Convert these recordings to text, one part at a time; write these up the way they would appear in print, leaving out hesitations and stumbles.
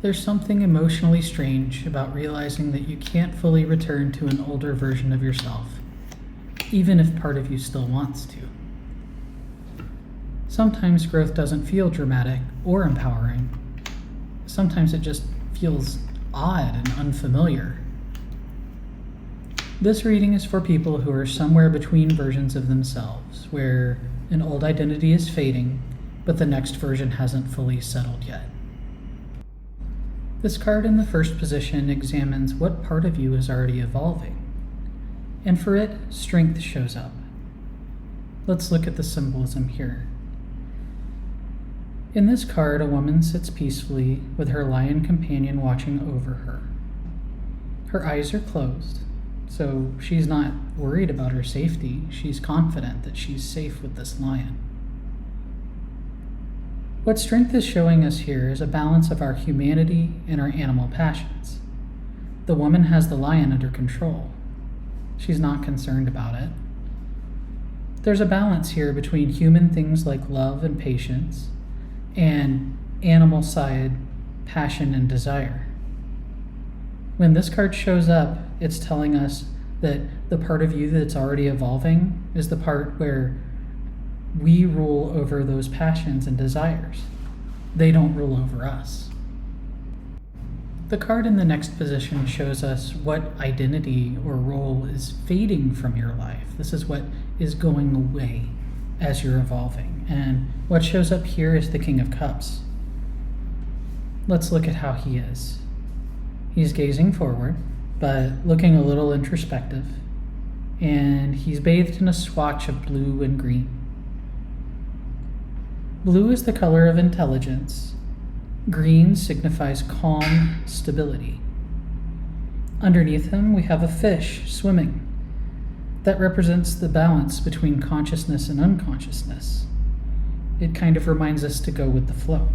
There's something emotionally strange about realizing that you can't fully return to an older version of yourself, even if part of you still wants to. Sometimes growth doesn't feel dramatic or empowering. Sometimes it just feels odd and unfamiliar. This reading is for people who are somewhere between versions of themselves, where an old identity is fading, but the next version hasn't fully settled yet. This card in the first position examines what part of you is already evolving, and for it, strength shows up. Let's look at the symbolism here. In this card, a woman sits peacefully with her lion companion watching over her. Her eyes are closed, so she's not worried about her safety. She's confident that she's safe with this lion. What strength is showing us here is a balance of our humanity and our animal passions. The woman has the lion under control. She's not concerned about it. There's a balance here between human things like love and patience and animal side passion and desire. When this card shows up, it's telling us that the part of you that's already evolving is the part where we rule over those passions and desires. They don't rule over us. The card in the next position shows us what identity or role is fading from your life. This is what is going away as you're evolving. And what shows up here is the King of Cups. Let's look at how he is. He's gazing forward, but looking a little introspective. And he's bathed in a swatch of blue and green. Blue is the color of intelligence. Green signifies calm stability. Underneath him, we have a fish swimming. That represents the balance between consciousness and unconsciousness. It kind of reminds us to go with the flow.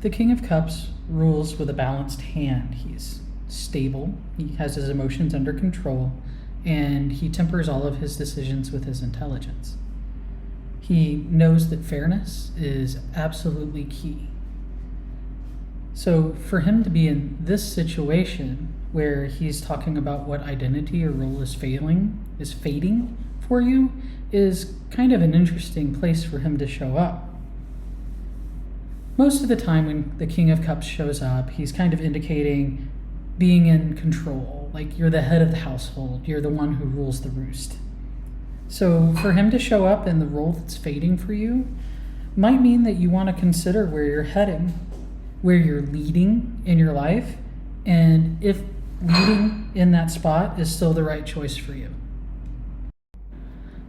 The King of Cups rules with a balanced hand. He's stable, he has his emotions under control, and he tempers all of his decisions with his intelligence. He knows that fairness is absolutely key. So for him to be in this situation where he's talking about what identity or role is fading for you, is kind of an interesting place for him to show up. Most of the time when the King of Cups shows up, he's kind of indicating being in control, like you're the head of the household, you're the one who rules the roost. So for him to show up in the role that's fading for you might mean that you want to consider where you're heading, where you're leading in your life, and if leading in that spot is still the right choice for you.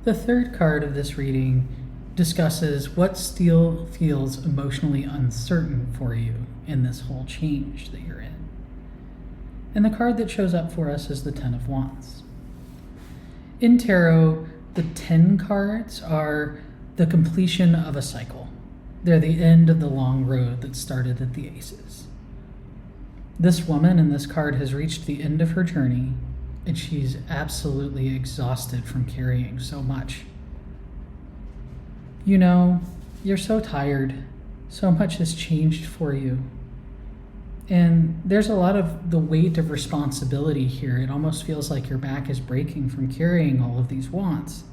The third card of this reading discusses what still feels emotionally uncertain for you in this whole change that you're in. And the card that shows up for us is the Ten of Wands. In tarot, the 10 cards are the completion of a cycle. They're the end of the long road that started at the Aces. This woman in this card has reached the end of her journey, and she's absolutely exhausted from carrying so much. You know, you're so tired. So much has changed for you. And there's a lot of the weight of responsibility here. It almost feels like your back is breaking from carrying all of these wands.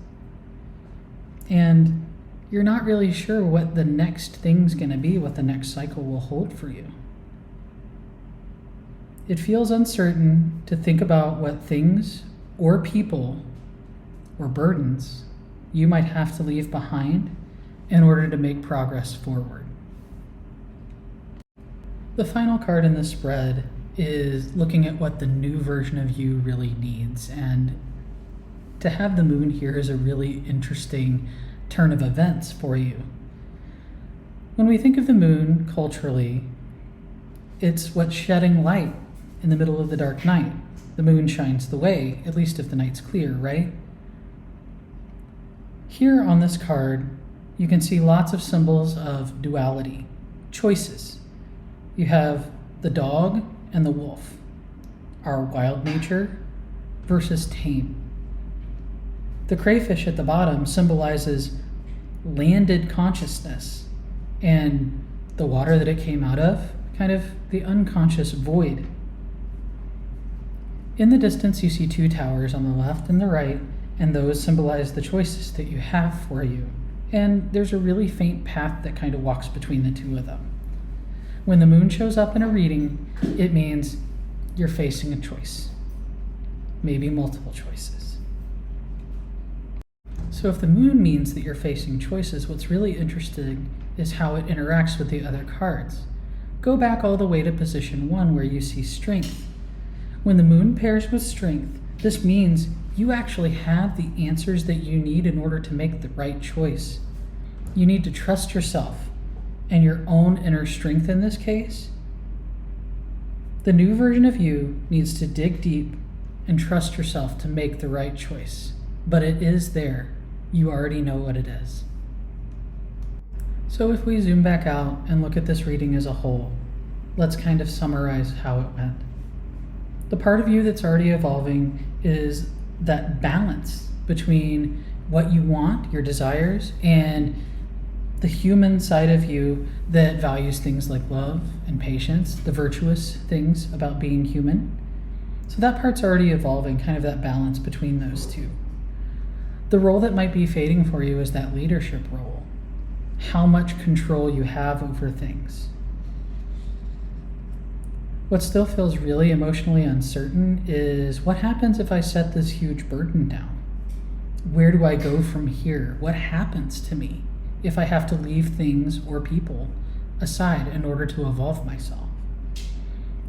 And you're not really sure what the next thing's going to be, what the next cycle will hold for you. It feels uncertain to think about what things or people or burdens you might have to leave behind in order to make progress forward. The final card in the spread is looking at what the new version of you really needs, and to have the moon here is a really interesting turn of events for you. When we think of the moon culturally, it's what's shedding light in the middle of the dark night. The moon shines the way, at least if the night's clear, right? Here on this card, you can see lots of symbols of duality, choices. You have the dog and the wolf, our wild nature versus tame. The crayfish at the bottom symbolizes landed consciousness, and the water that it came out of, kind of the unconscious void. In the distance, you see two towers on the left and the right, and those symbolize the choices that you have for you. And there's a really faint path that kind of walks between the two of them. When the moon shows up in a reading, it means you're facing a choice, maybe multiple choices. So if the moon means that you're facing choices, what's really interesting is how it interacts with the other cards. Go back all the way to position 1 where you see strength. When the moon pairs with strength, this means you actually have the answers that you need in order to make the right choice. You need to trust yourself and your own inner strength in this case. The new version of you needs to dig deep and trust yourself to make the right choice. But it is there. You already know what it is. So if we zoom back out and look at this reading as a whole, let's kind of summarize how it went. The part of you that's already evolving is that balance between what you want, your desires, and the human side of you that values things like love and patience, the virtuous things about being human. So that part's already evolving, kind of that balance between those two. The role that might be fading for you is that leadership role. How much control you have over things. What still feels really emotionally uncertain is what happens if I set this huge burden down? Where do I go from here? What happens to me if I have to leave things or people aside in order to evolve myself?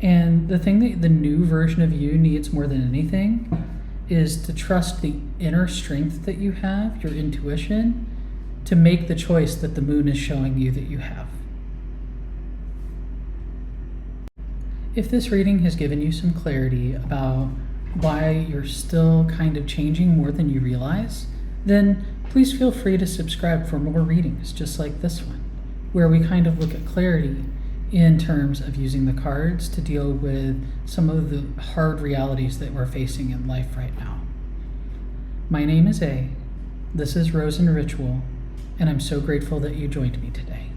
And the thing that the new version of you needs more than anything is to trust the inner strength that you have, your intuition, to make the choice that the moon is showing you that you have. If this reading has given you some clarity about why you're still kind of changing more than you realize, then please feel free to subscribe for more readings just like this one, where we kind of look at clarity in terms of using the cards to deal with some of the hard realities that we're facing in life right now. My name is A. This is Rose and Ritual, and I'm so grateful that you joined me today.